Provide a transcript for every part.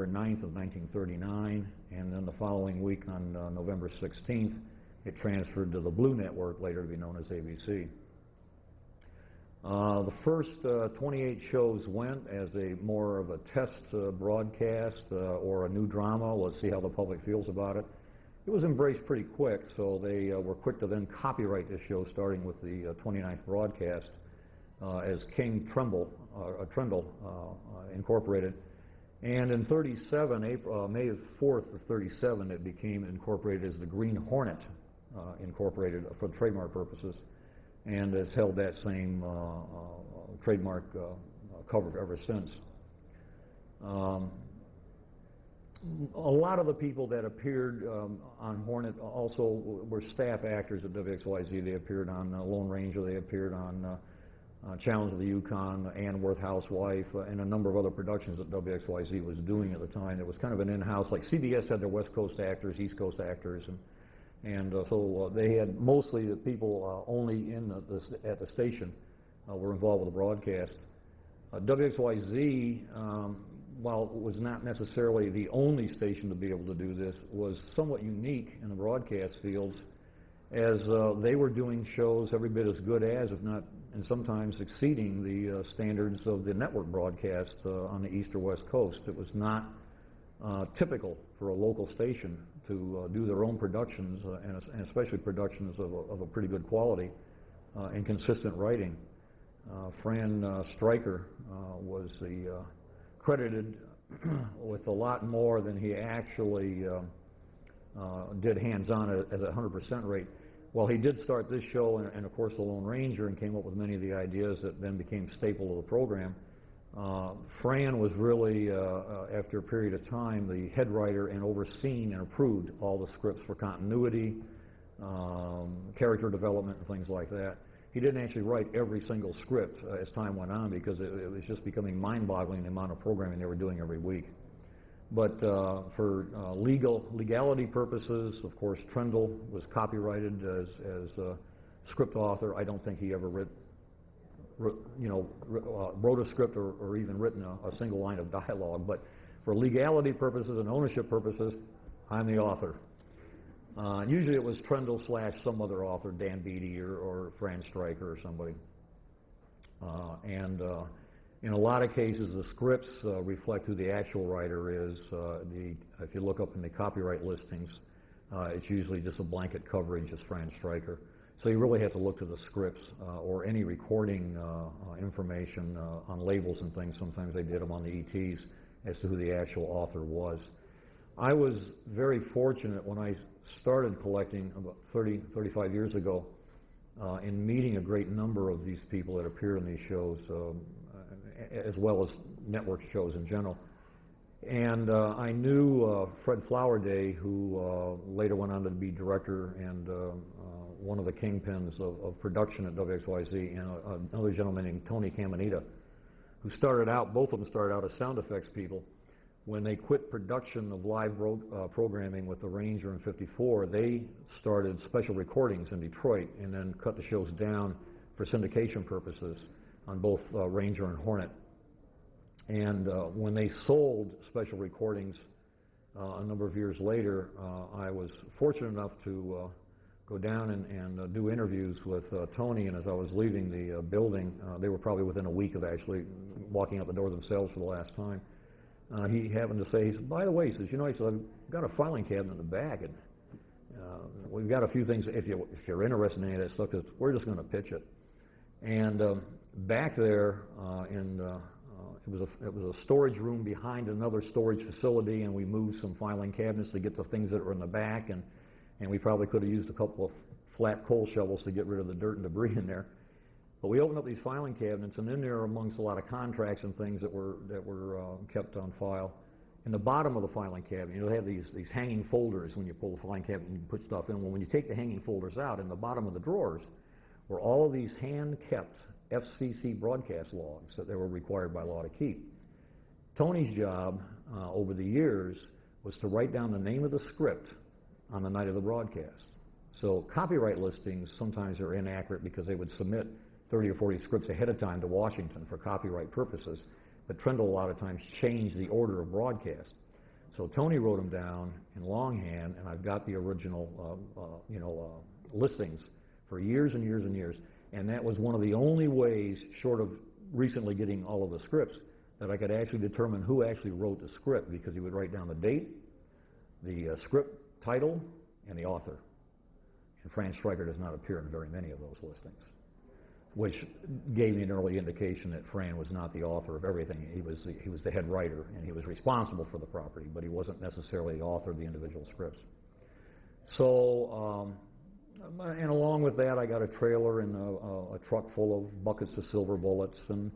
9th of 1939, and then the following week on November 16th, it transferred to the Blue Network, later to be known as ABC. The first 28 shows went as a more of a test broadcast or a new drama. Let's see how the public feels about it. It was embraced pretty quick, so they were quick to then copyright this show, starting with the 29th broadcast as King Trendle Incorporated. And in 37, May 4th of 37, it became incorporated as the Green Hornet Incorporated for trademark purposes, and has held that same trademark cover ever since. A lot of the people that appeared on Hornet also were staff actors at WXYZ. They appeared on Lone Ranger, they appeared on Challenge of the Yukon, Ann Worth Housewife, and a number of other productions that WXYZ was doing at the time. It was kind of an in-house, like CBS had their West Coast actors, East Coast actors, and so they had mostly the people only at the station were involved with the broadcast. WXYZ, while it was not necessarily the only station to be able to do this, was somewhat unique in the broadcast fields, as they were doing shows every bit as good as, if not, and sometimes exceeding the standards of the network broadcast on the East or West Coast. It was not typical for a local station to do their own productions, and especially productions of a pretty good quality and consistent writing. Fran Stryker was credited with a lot more than he actually did hands-on at a 100% rate. Well, he did start this show and of course the Lone Ranger, and came up with many of the ideas that then became staple of the program. Fran was really, after a period of time, the head writer and overseen and approved all the scripts for continuity, character development, and things like that. He didn't actually write every single script as time went on, because it was just becoming mind-boggling the amount of programming they were doing every week. But for legality purposes, of course, Trendle was copyrighted as a script author. I don't think he ever wrote a script or even written a single line of dialogue. But for legality purposes and ownership purposes, I'm the author. Usually it was Trendle / some other author, Dan Beatty or Fran Stryker or somebody. In a lot of cases, the scripts reflect who the actual writer is. If you look up in the copyright listings, it's usually just a blanket coverage as Fran Stryker. So you really have to look to the scripts or any recording information on labels and things. Sometimes they did them on the ETs as to who the actual author was. I was very fortunate when I started collecting about 35 years ago in meeting a great number of these people that appear in these shows, as well as network shows in general. And I knew Fred Flowerday, who later went on to be director and one of the kingpins of production at WXYZ, and another gentleman named Tony Caminita, who started out, both of them started out as sound effects people. When they quit production of live programming with the Ranger in '54, they started special recordings in Detroit and then cut the shows down for syndication purposes on both Ranger and Hornet. And when they sold special recordings a number of years later, I was fortunate enough to go down and do interviews with Tony, and as I was leaving the building, they were probably within a week of actually walking out the door themselves for the last time. He happened to say, he said, by the way, he says, he said, I've got a filing cabinet in the back, and we've got a few things, if you're interested in any of that stuff, because we're just going to pitch it. And back there, it was a storage room behind another storage facility, and we moved some filing cabinets to get the things that were in the back, and we probably could have used a couple of flat coal shovels to get rid of the dirt and debris in there. But we opened up these filing cabinets, and in there, amongst a lot of contracts and things that were kept on file, in the bottom of the filing cabinet, they have these hanging folders when you pull the filing cabinet and you put stuff in. Well, when you take the hanging folders out, in the bottom of the drawers were all of these hand-kept FCC broadcast logs that they were required by law to keep. Tony's job over the years was to write down the name of the script on the night of the broadcast. So copyright listings sometimes are inaccurate because they would submit 30 or 40 scripts ahead of time to Washington for copyright purposes, but Trendle a lot of times changed the order of broadcast. So Tony wrote them down in longhand, and I've got the original, listings for years and years and years. And that was one of the only ways, short of recently getting all of the scripts, that I could actually determine who actually wrote the script, because he would write down the date, the script title, and the author. And Fran Stryker does not appear in very many of those listings, which gave me an early indication that Fran was not the author of everything. He was the head writer, and he was responsible for the property, but he wasn't necessarily the author of the individual scripts. So, and along with that, I got a trailer and a truck full of buckets of silver bullets, and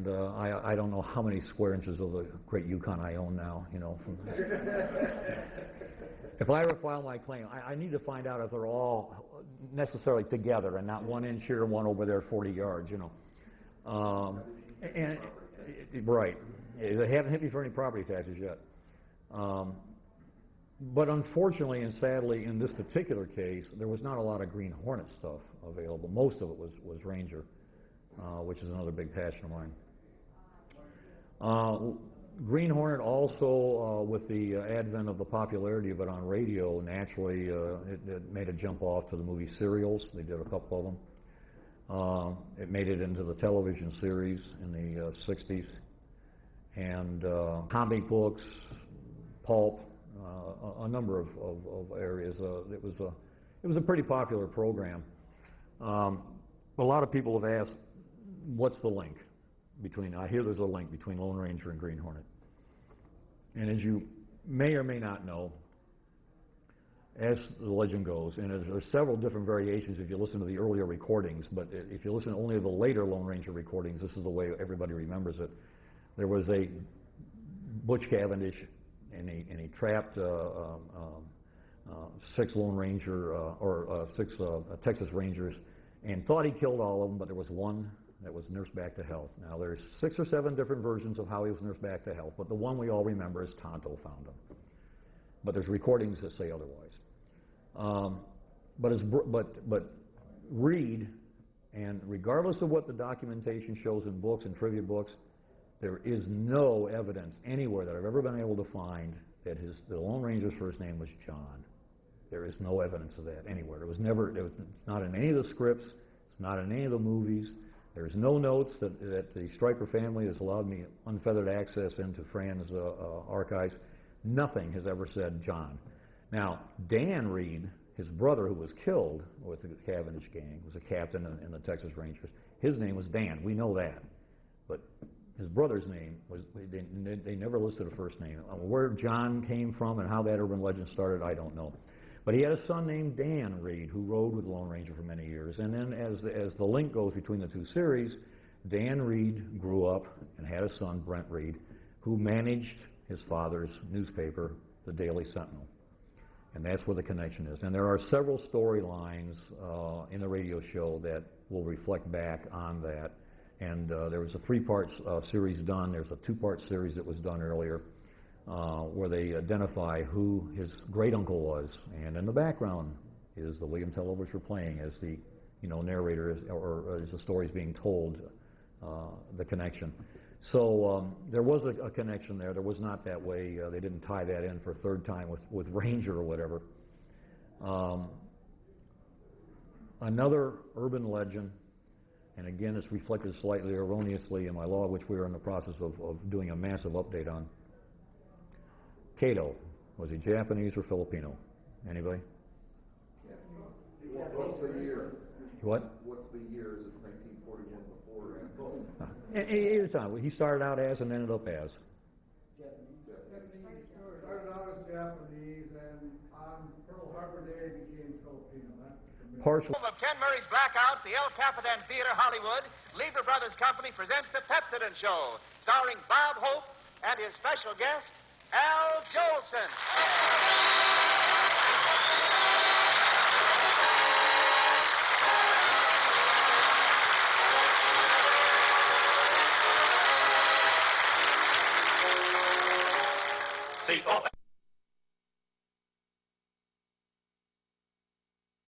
I don't know how many square inches of the great Yukon I own now, from if I ever file my claim, I need to find out if they're all necessarily together and not 1 inch here and one over there 40 yards, right. They haven't hit me for any property taxes yet. But unfortunately and sadly, in this particular case, there was not a lot of Green Hornet stuff available. Most of it was Ranger, which is another big passion of mine. Green Hornet also, with the advent of the popularity of it on radio, naturally it made a jump off to the movie serials. They did a couple of them. It made it into the television series in the 60s. And comic books, pulp, a number of areas. It was a pretty popular program. A lot of people have asked, what's the link between, I hear there's a link between Lone Ranger and Green Hornet. And as you may or may not know, as the legend goes, and there's several different variations if you listen to the earlier recordings, but if you listen only to the later Lone Ranger recordings, this is the way everybody remembers it. There was a Butch Cavendish, and he trapped 6 Lone Ranger or 6 Texas Rangers, and thought he killed all of them, but there was one that was nursed back to health. Now there's 6 or 7 different versions of how he was nursed back to health, but the one we all remember is Tonto found him. But there's recordings that say otherwise. But Reed, and regardless of what the documentation shows in books and trivia books, there is no evidence anywhere that I've ever been able to find that the Lone Ranger's first name was John. There is no evidence of that anywhere. It's not in any of the scripts. It's not in any of the movies. There's no notes that the Stryker family has allowed me unfettered access into Fran's archives. Nothing has ever said John. Now, Dan Reed, his brother who was killed with the Cavendish gang, was a captain in the Texas Rangers. His name was Dan. We know that. But his brother's name was, they never listed a first name. Where John came from and how that urban legend started, I don't know. But he had a son named Dan Reed who rode with the Lone Ranger for many years. And then as the link goes between the two series, Dan Reed grew up and had a son, Brent Reed, who managed his father's newspaper, the Daily Sentinel. And that's where the connection is. And there are several storylines in the radio show that will reflect back on that. And there was a 3-part series done. There's a 2-part series that was done earlier where they identify who his great-uncle was. And in the background is the William Tell Overture playing as the narrator or as the story's being told, the connection. So there was a connection there. There was not that way. They didn't tie that in for a third time with Ranger or whatever. Another urban legend, and again it's reflected slightly erroneously in my log, which we are in the process of doing a massive update on. Kato, was he Japanese or Filipino? Anybody? What's the year? What? What's the year? Is it 1941 before or after? Either time. He started out as and ended up as. Japanese. Started out as Japanese, and on Pearl Harbor Day became Filipino. Partial. Of Ken Murray's Blackouts, the El Capitan Theater, Hollywood, Lever Brothers Company presents The Pepsodent Show, starring Bob Hope and his special guest, Al Jolson.